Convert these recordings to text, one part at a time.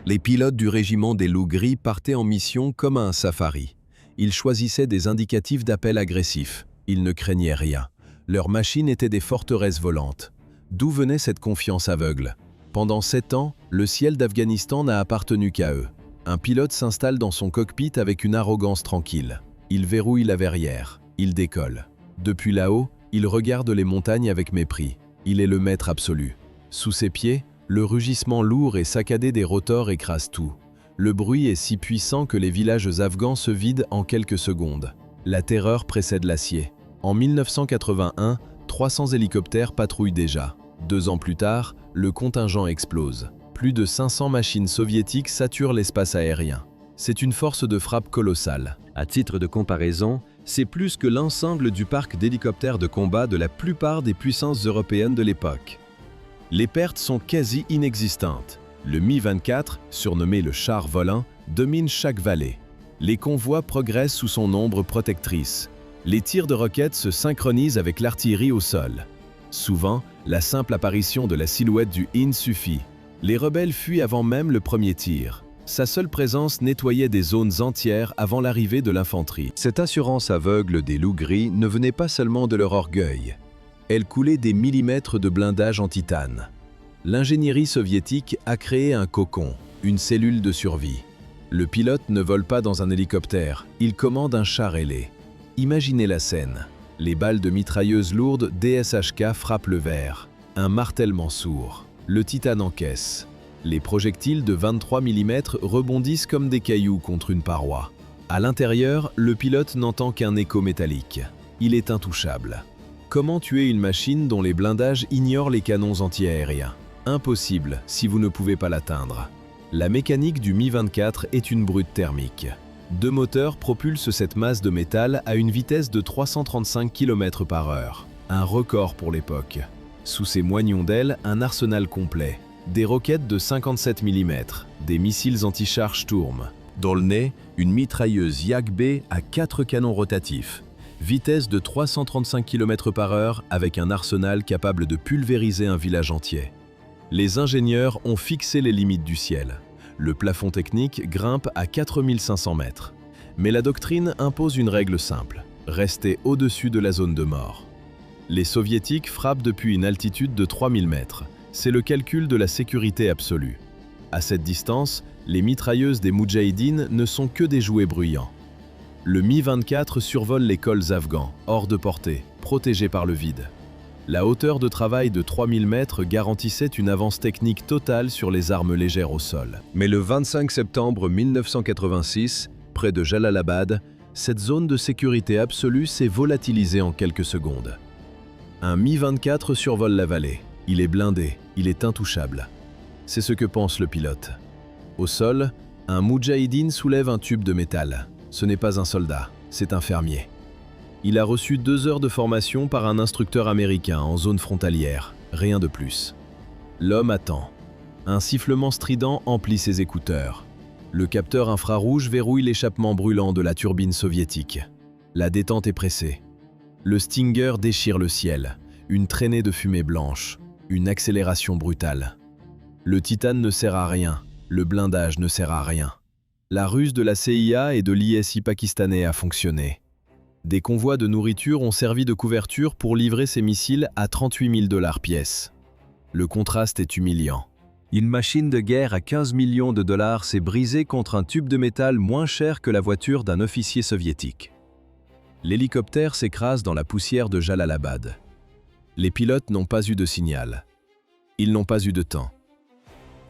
Les pilotes du régiment des loups gris partaient en mission comme à un safari. Ils choisissaient des indicatifs d'appel agressifs. Ils ne craignaient rien. Leurs machines étaient des forteresses volantes. D'où venait cette confiance aveugle? Pendant 7 ans, le ciel d'Afghanistan n'a appartenu qu'à eux. Un pilote s'installe dans son cockpit avec une arrogance tranquille. Il verrouille la verrière. Il décolle. Depuis là-haut, il regarde les montagnes avec mépris. Il est le maître absolu. Sous ses pieds, le rugissement lourd et saccadé des rotors écrase tout. Le bruit est si puissant que les villages afghans se vident en quelques secondes. La terreur précède l'acier. En 1981, 300 hélicoptères patrouillent déjà. 2 ans plus tard, le contingent explose. Plus de 500 machines soviétiques saturent l'espace aérien. C'est une force de frappe colossale. À titre de comparaison, c'est plus que l'ensemble du parc d'hélicoptères de combat de la plupart des puissances européennes de l'époque. Les pertes sont quasi inexistantes. Le Mi-24, surnommé le char volant, domine chaque vallée. Les convois progressent sous son ombre protectrice. Les tirs de roquettes se synchronisent avec l'artillerie au sol. Souvent, la simple apparition de la silhouette du IN suffit. Les rebelles fuient avant même le premier tir. Sa seule présence nettoyait des zones entières avant l'arrivée de l'infanterie. Cette assurance aveugle des loups gris ne venait pas seulement de leur orgueil. Elle coulait des millimètres de blindage en titane. L'ingénierie soviétique a créé un cocon, une cellule de survie. Le pilote ne vole pas dans un hélicoptère, il commande un char ailé. Imaginez la scène. Les balles de mitrailleuses lourdes DSHK frappent le verre. Un martèlement sourd. Le titane encaisse. Les projectiles de 23 mm rebondissent comme des cailloux contre une paroi. À l'intérieur, le pilote n'entend qu'un écho métallique. Il est intouchable. Comment tuer une machine dont les blindages ignorent les canons antiaériens? Impossible si vous ne pouvez pas l'atteindre. La mécanique du Mi-24 est une brute thermique. 2 moteurs propulsent cette masse de métal à une vitesse de 335 km/h. Un record pour l'époque. Sous ces moignons d'ailes, un arsenal complet. Des roquettes de 57 mm, des missiles anti-char Sturm. Dans le nez, une mitrailleuse Yak-B à 4 canons rotatifs. Vitesse de 335 km/h avec un arsenal capable de pulvériser un village entier. Les ingénieurs ont fixé les limites du ciel. Le plafond technique grimpe à 4500 mètres. Mais la doctrine impose une règle simple, rester au-dessus de la zone de mort. Les soviétiques frappent depuis une altitude de 3000 mètres. C'est le calcul de la sécurité absolue. À cette distance, les mitrailleuses des Moudjahidines ne sont que des jouets bruyants. Le Mi-24 survole les cols afghans, hors de portée, protégés par le vide. La hauteur de travail de 3000 mètres garantissait une avance technique totale sur les armes légères au sol. Mais le 25 septembre 1986, près de Jalalabad, cette zone de sécurité absolue s'est volatilisée en quelques secondes. Un Mi-24 survole la vallée. Il est blindé, il est intouchable. C'est ce que pense le pilote. Au sol, un Moudjahidine soulève un tube de métal. Ce n'est pas un soldat, c'est un fermier. Il a reçu 2 heures de formation par un instructeur américain en zone frontalière, rien de plus. L'homme attend. Un sifflement strident emplit ses écouteurs. Le capteur infrarouge verrouille l'échappement brûlant de la turbine soviétique. La détente est pressée. Le Stinger déchire le ciel, une traînée de fumée blanche, une accélération brutale. Le titane ne sert à rien, le blindage ne sert à rien. La ruse de la CIA et de l'ISI pakistanais a fonctionné. Des convois de nourriture ont servi de couverture pour livrer ces missiles à 38 000 $ pièce. Le contraste est humiliant. Une machine de guerre à 15 millions de dollars s'est brisée contre un tube de métal moins cher que la voiture d'un officier soviétique. L'hélicoptère s'écrase dans la poussière de Jalalabad. Les pilotes n'ont pas eu de signal. Ils n'ont pas eu de temps.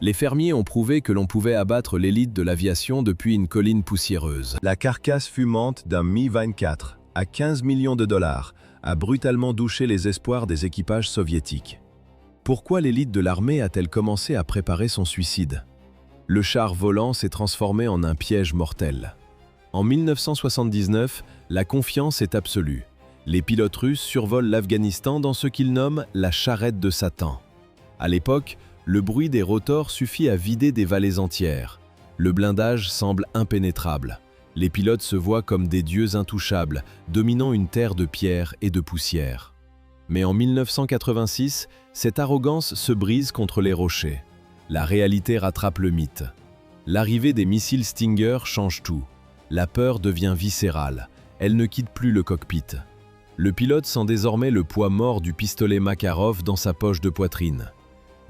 Les fermiers ont prouvé que l'on pouvait abattre l'élite de l'aviation depuis une colline poussiéreuse. La carcasse fumante d'un Mi-24, à 15 millions de dollars, a brutalement douché les espoirs des équipages soviétiques. Pourquoi l'élite de l'armée a-t-elle commencé à préparer son suicide? Le char volant s'est transformé en un piège mortel. En 1979, la confiance est absolue. Les pilotes russes survolent l'Afghanistan dans ce qu'ils nomment la charrette de Satan. À l'époque, le bruit des rotors suffit à vider des vallées entières. Le blindage semble impénétrable. Les pilotes se voient comme des dieux intouchables, dominant une terre de pierre et de poussière. Mais en 1986, cette arrogance se brise contre les rochers. La réalité rattrape le mythe. L'arrivée des missiles Stinger change tout. La peur devient viscérale. Elle ne quitte plus le cockpit. Le pilote sent désormais le poids mort du pistolet Makarov dans sa poche de poitrine.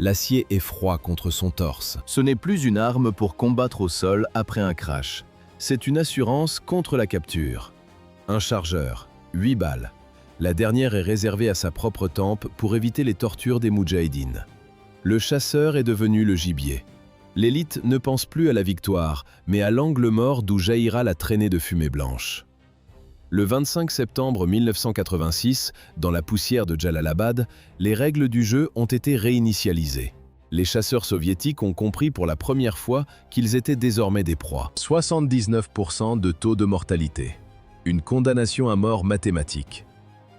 L'acier est froid contre son torse. Ce n'est plus une arme pour combattre au sol après un crash. C'est une assurance contre la capture. Un chargeur, 8 balles. La dernière est réservée à sa propre tempe pour éviter les tortures des moudjahidines. Le chasseur est devenu le gibier. L'élite ne pense plus à la victoire, mais à l'angle mort d'où jaillira la traînée de fumée blanche. Le 25 septembre 1986, dans la poussière de Jalalabad, les règles du jeu ont été réinitialisées. Les chasseurs soviétiques ont compris pour la première fois qu'ils étaient désormais des proies. 79% de taux de mortalité. Une condamnation à mort mathématique.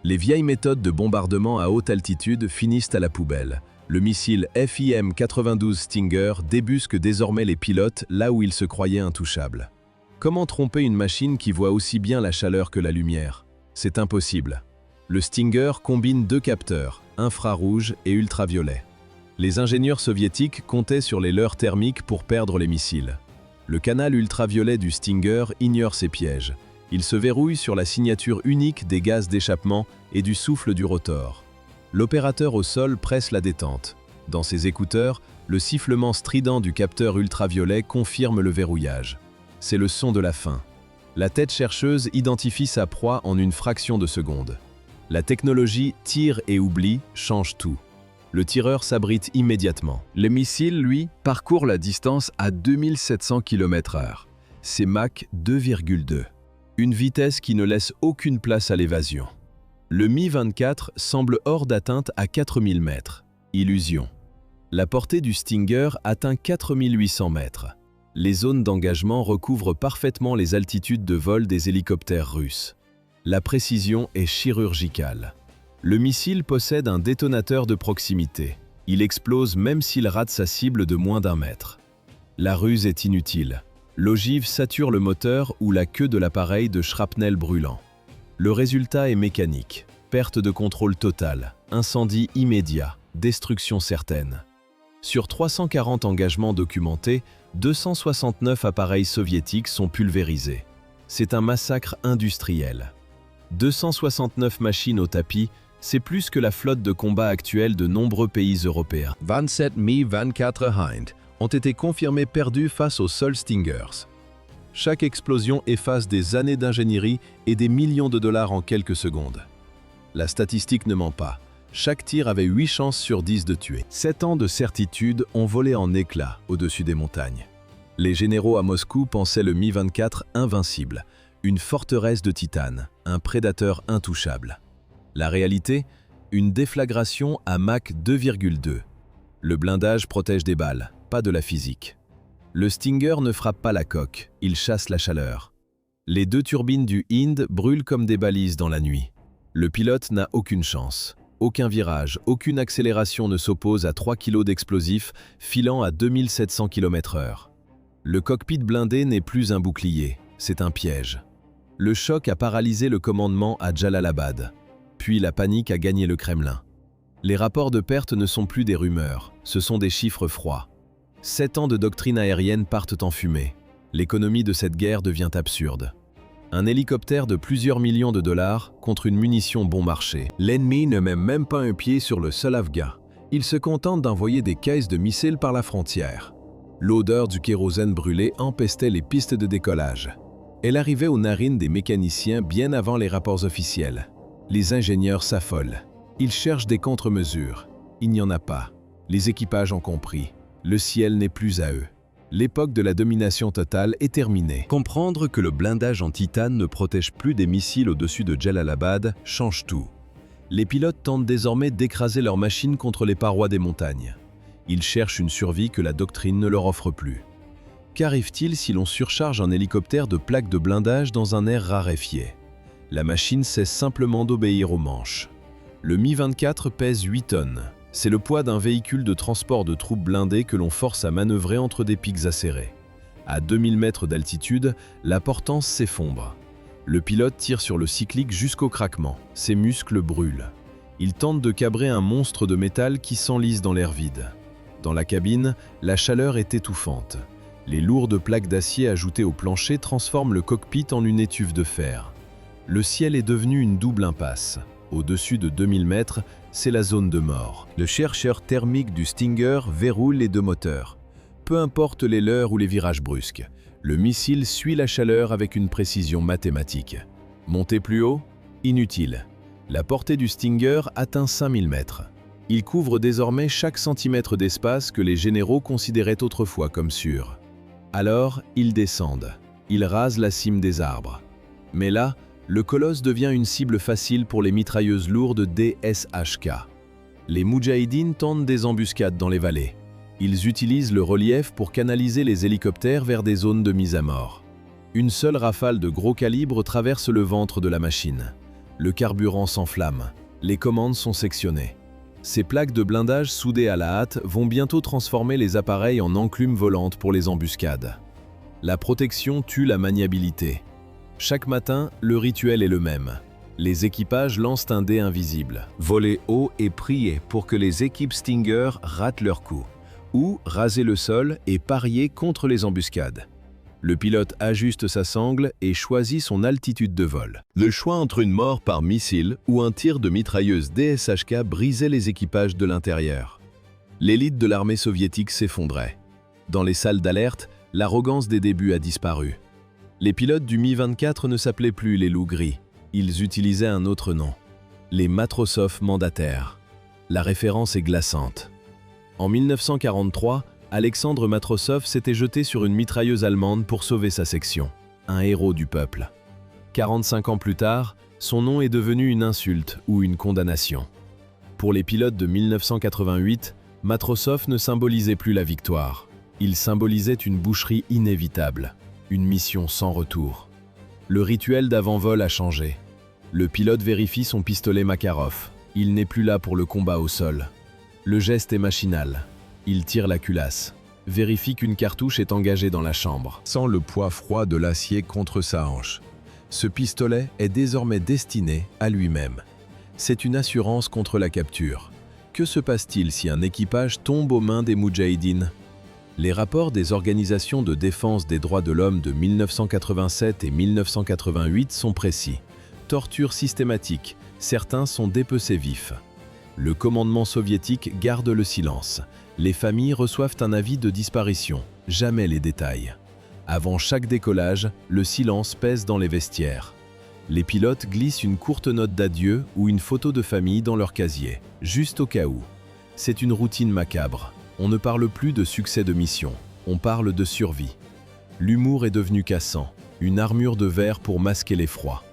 Les vieilles méthodes de bombardement à haute altitude finissent à la poubelle. Le missile FIM-92 Stinger débusque désormais les pilotes là où ils se croyaient intouchables. Comment tromper une machine qui voit aussi bien la chaleur que la lumière? C'est impossible. Le Stinger combine 2 capteurs, infrarouge et ultraviolet. Les ingénieurs soviétiques comptaient sur les leurres thermiques pour perdre les missiles. Le canal ultraviolet du Stinger ignore ces pièges. Il se verrouille sur la signature unique des gaz d'échappement et du souffle du rotor. L'opérateur au sol presse la détente. Dans ses écouteurs, le sifflement strident du capteur ultraviolet confirme le verrouillage. C'est le son de la fin. La tête chercheuse identifie sa proie en une fraction de seconde. La technologie tir et oublie change tout. Le tireur s'abrite immédiatement. Le missile, lui, parcourt la distance à 2700 km/h. C'est Mach 2,2. Une vitesse qui ne laisse aucune place à l'évasion. Le Mi-24 semble hors d'atteinte à 4000 mètres. Illusion. La portée du Stinger atteint 4800 mètres. Les zones d'engagement recouvrent parfaitement les altitudes de vol des hélicoptères russes. La précision est chirurgicale. Le missile possède un détonateur de proximité. Il explose même s'il rate sa cible de moins d'1 mètre. La ruse est inutile. L'ogive sature le moteur ou la queue de l'appareil de shrapnel brûlant. Le résultat est mécanique. Perte de contrôle totale, incendie immédiat, destruction certaine. Sur 340 engagements documentés, 269 appareils soviétiques sont pulvérisés. C'est un massacre industriel. 269 machines au tapis, c'est plus que la flotte de combat actuelle de nombreux pays européens. 27 Mi-24 Hind ont été confirmés perdus face aux seuls Stingers. Chaque explosion efface des années d'ingénierie et des millions de dollars en quelques secondes. La statistique ne ment pas. Chaque tir avait 8 chances sur 10 de tuer. 7 ans de certitude ont volé en éclats au-dessus des montagnes. Les généraux à Moscou pensaient le Mi-24 invincible, une forteresse de titane, un prédateur intouchable. La réalité, une déflagration à Mach 2,2. Le blindage protège des balles, pas de la physique. Le Stinger ne frappe pas la coque, il chasse la chaleur. Les 2 turbines du Hind brûlent comme des balises dans la nuit. Le pilote n'a aucune chance. Aucun virage, aucune accélération ne s'oppose à 3 kg d'explosifs filant à 2700 km/h. Le cockpit blindé n'est plus un bouclier, c'est un piège. Le choc a paralysé le commandement à Jalalabad. Puis la panique a gagné le Kremlin. Les rapports de perte ne sont plus des rumeurs, ce sont des chiffres froids. 7 ans de doctrine aérienne partent en fumée. L'économie de cette guerre devient absurde. Un hélicoptère de plusieurs millions de dollars contre une munition bon marché. L'ennemi ne met même pas un pied sur le sol afghan. Il se contente d'envoyer des caisses de missiles par la frontière. L'odeur du kérosène brûlé empestait les pistes de décollage. Elle arrivait aux narines des mécaniciens bien avant les rapports officiels. Les ingénieurs s'affolent. Ils cherchent des contre-mesures. Il n'y en a pas. Les équipages ont compris. Le ciel n'est plus à eux. L'époque de la domination totale est terminée. Comprendre que le blindage en titane ne protège plus des missiles au-dessus de Jalalabad change tout. Les pilotes tentent désormais d'écraser leurs machines contre les parois des montagnes. Ils cherchent une survie que la doctrine ne leur offre plus. Qu'arrive-t-il si l'on surcharge un hélicoptère de plaques de blindage dans un air raréfié? La machine cesse simplement d'obéir aux manches. Le Mi-24 pèse 8 tonnes. C'est le poids d'un véhicule de transport de troupes blindées que l'on force à manœuvrer entre des pics acérés. À 2000 mètres d'altitude, la portance s'effondre. Le pilote tire sur le cyclique jusqu'au craquement. Ses muscles brûlent. Il tente de cabrer un monstre de métal qui s'enlise dans l'air vide. Dans la cabine, la chaleur est étouffante. Les lourdes plaques d'acier ajoutées au plancher transforment le cockpit en une étuve de fer. Le ciel est devenu une double impasse. Au-dessus de 2000 mètres, c'est la zone de mort. Le chercheur thermique du Stinger verrouille les deux moteurs. Peu importe les leurres ou les virages brusques, le missile suit la chaleur avec une précision mathématique. Monter plus haut? Inutile. La portée du Stinger atteint 5000 mètres. Il couvre désormais chaque centimètre d'espace que les généraux considéraient autrefois comme sûr. Alors, ils descendent. Ils rasent la cime des arbres. Mais là, le colosse devient une cible facile pour les mitrailleuses lourdes DSHK. Les Moudjahidines tentent des embuscades dans les vallées. Ils utilisent le relief pour canaliser les hélicoptères vers des zones de mise à mort. Une seule rafale de gros calibre traverse le ventre de la machine. Le carburant s'enflamme. Les commandes sont sectionnées. Ces plaques de blindage soudées à la hâte vont bientôt transformer les appareils en enclumes volantes pour les embuscades. La protection tue la maniabilité. Chaque matin, le rituel est le même. Les équipages lancent un dé invisible. Voler haut et prier pour que les équipes Stinger ratent leur coup. Ou raser le sol et parier contre les embuscades. Le pilote ajuste sa sangle et choisit son altitude de vol. Le choix entre une mort par missile ou un tir de mitrailleuse DSHK brisait les équipages de l'intérieur. L'élite de l'armée soviétique s'effondrait. Dans les salles d'alerte, l'arrogance des débuts a disparu. Les pilotes du Mi-24 ne s'appelaient plus les loups gris. Ils utilisaient un autre nom. Les Matrosov mandataires. La référence est glaçante. En 1943, Alexandre Matrosov s'était jeté sur une mitrailleuse allemande pour sauver sa section. Un héros du peuple. 45 ans plus tard, son nom est devenu une insulte ou une condamnation. Pour les pilotes de 1988, Matrosov ne symbolisait plus la victoire. Il symbolisait une boucherie inévitable, une mission sans retour. Le rituel d'avant-vol a changé. Le pilote vérifie son pistolet Makarov. Il n'est plus là pour le combat au sol. Le geste est machinal. Il tire la culasse, vérifie qu'une cartouche est engagée dans la chambre. Sent le poids froid de l'acier contre sa hanche. Ce pistolet est désormais destiné à lui-même. C'est une assurance contre la capture. Que se passe-t-il si un équipage tombe aux mains des Moudjahidines? Les rapports des organisations de défense des droits de l'homme de 1987 et 1988 sont précis. Torture systématique, certains sont dépecés vifs. Le commandement soviétique garde le silence. Les familles reçoivent un avis de disparition, jamais les détails. Avant chaque décollage, le silence pèse dans les vestiaires. Les pilotes glissent une courte note d'adieu ou une photo de famille dans leur casier, juste au cas où. C'est une routine macabre. On ne parle plus de succès de mission, on parle de survie. L'humour est devenu cassant, une armure de verre pour masquer l'effroi.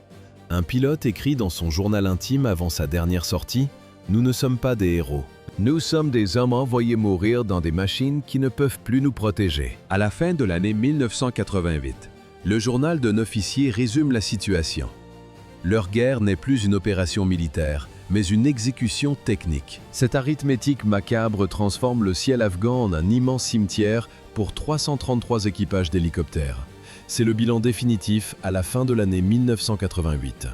Un pilote écrit dans son journal intime avant sa dernière sortie « Nous ne sommes pas des héros. Nous sommes des hommes envoyés mourir dans des machines qui ne peuvent plus nous protéger. » À la fin de l'année 1988, le journal d'un officier résume la situation. Leur guerre n'est plus une opération militaire, mais une exécution technique. Cette arithmétique macabre transforme le ciel afghan en un immense cimetière pour 333 équipages d'hélicoptères. C'est le bilan définitif à la fin de l'année 1988.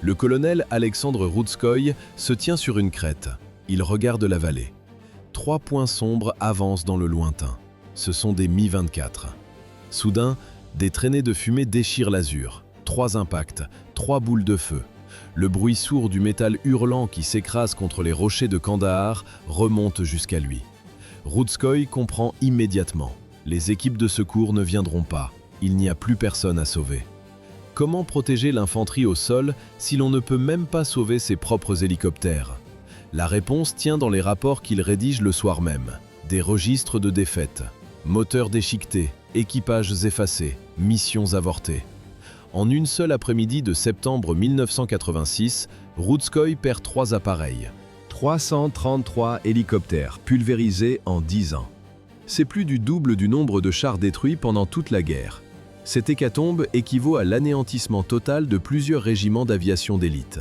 Le colonel Alexandre Roudskoï se tient sur une crête. Il regarde la vallée. 3 points sombres avancent dans le lointain. Ce sont des Mi-24. Soudain, des traînées de fumée déchirent l'azur. 3 impacts, 3 boules de feu. Le bruit sourd du métal hurlant qui s'écrase contre les rochers de Kandahar remonte jusqu'à lui. Roudskoï comprend immédiatement. Les équipes de secours ne viendront pas. Il n'y a plus personne à sauver. Comment protéger l'infanterie au sol si l'on ne peut même pas sauver ses propres hélicoptères? La réponse tient dans les rapports qu'il rédige le soir même. Des registres de défaites, moteurs déchiquetés, équipages effacés, missions avortées. En une seule après-midi de septembre 1986, Roudskoï perd 3 appareils. 333 hélicoptères pulvérisés en 10 ans. C'est plus du double du nombre de chars détruits pendant toute la guerre. Cette hécatombe équivaut à l'anéantissement total de plusieurs régiments d'aviation d'élite.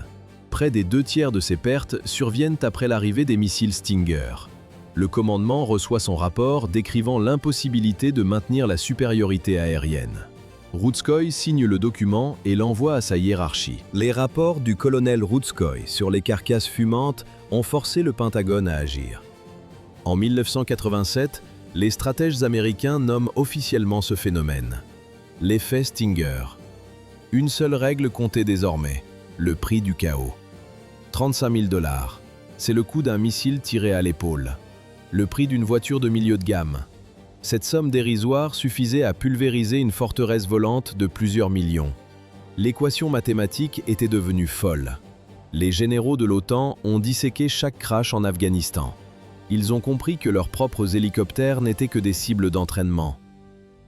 Près des 2/3 de ces pertes surviennent après l'arrivée des missiles Stinger. Le commandement reçoit son rapport décrivant l'impossibilité de maintenir la supériorité aérienne. Roudskoï signe le document et l'envoie à sa hiérarchie. Les rapports du colonel Roudskoï sur les carcasses fumantes ont forcé le Pentagone à agir. En 1987, Les stratèges américains nomment officiellement ce phénomène l'effet Stinger. Une seule règle comptait désormais, le prix du chaos. 35 000 $, c'est le coût d'un missile tiré à l'épaule. Le prix d'une voiture de milieu de gamme. Cette somme dérisoire suffisait à pulvériser une forteresse volante de plusieurs millions. L'équation mathématique était devenue folle. Les généraux de l'OTAN ont disséqué chaque crash en Afghanistan. Ils ont compris que leurs propres hélicoptères n'étaient que des cibles d'entraînement.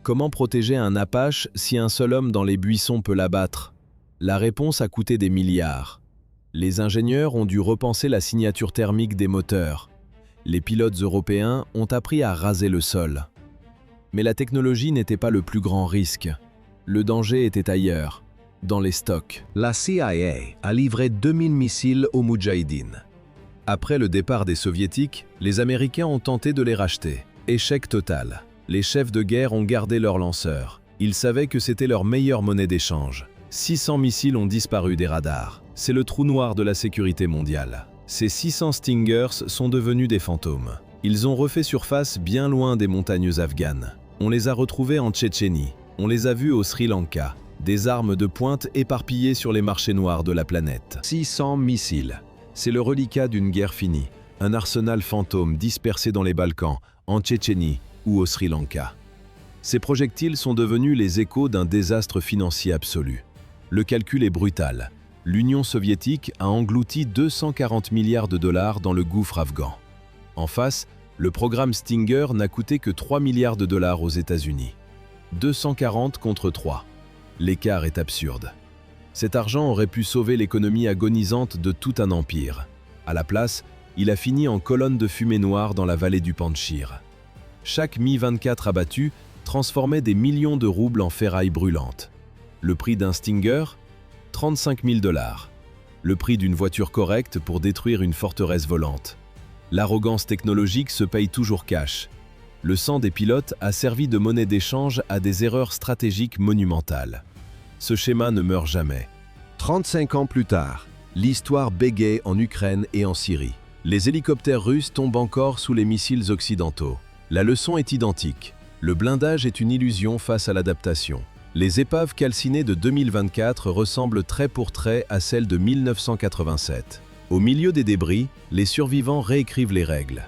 Comment protéger un Apache si un seul homme dans les buissons peut l'abattre? La réponse a coûté des milliards. Les ingénieurs ont dû repenser la signature thermique des moteurs. Les pilotes européens ont appris à raser le sol. Mais la technologie n'était pas le plus grand risque. Le danger était ailleurs, dans les stocks. La CIA a livré 2000 missiles aux Moudjahidines. Après le départ des Soviétiques, les Américains ont tenté de les racheter. Échec total. Les chefs de guerre ont gardé leurs lanceurs. Ils savaient que c'était leur meilleure monnaie d'échange. 600 missiles ont disparu des radars. C'est le trou noir de la sécurité mondiale. Ces 600 Stingers sont devenus des fantômes. Ils ont refait surface bien loin des montagnes afghanes. On les a retrouvés en Tchétchénie. On les a vus au Sri Lanka. Des armes de pointe éparpillées sur les marchés noirs de la planète. 600 missiles. C'est le reliquat d'une guerre finie. Un arsenal fantôme dispersé dans les Balkans, en Tchétchénie ou au Sri Lanka. Ces projectiles sont devenus les échos d'un désastre financier absolu. Le calcul est brutal. L'Union soviétique a englouti 240 milliards de dollars dans le gouffre afghan. En face, le programme Stinger n'a coûté que 3 milliards de dollars aux États-Unis. 240 contre 3. L'écart est absurde. Cet argent aurait pu sauver l'économie agonisante de tout un empire. À la place, il a fini en colonne de fumée noire dans la vallée du Panjshir. Chaque Mi-24 abattu transformait des millions de roubles en ferraille brûlante. Le prix d'un Stinger, 35 000 $. Le prix d'une voiture correcte pour détruire une forteresse volante. L'arrogance technologique se paye toujours cash. Le sang des pilotes a servi de monnaie d'échange à des erreurs stratégiques monumentales. Ce schéma ne meurt jamais. 35 ans plus tard, l'histoire bégaye en Ukraine et en Syrie. Les hélicoptères russes tombent encore sous les missiles occidentaux. La leçon est identique. Le blindage est une illusion face à l'adaptation. Les épaves calcinées de 2024 ressemblent trait pour trait à celles de 1987. Au milieu des débris, les survivants réécrivent les règles.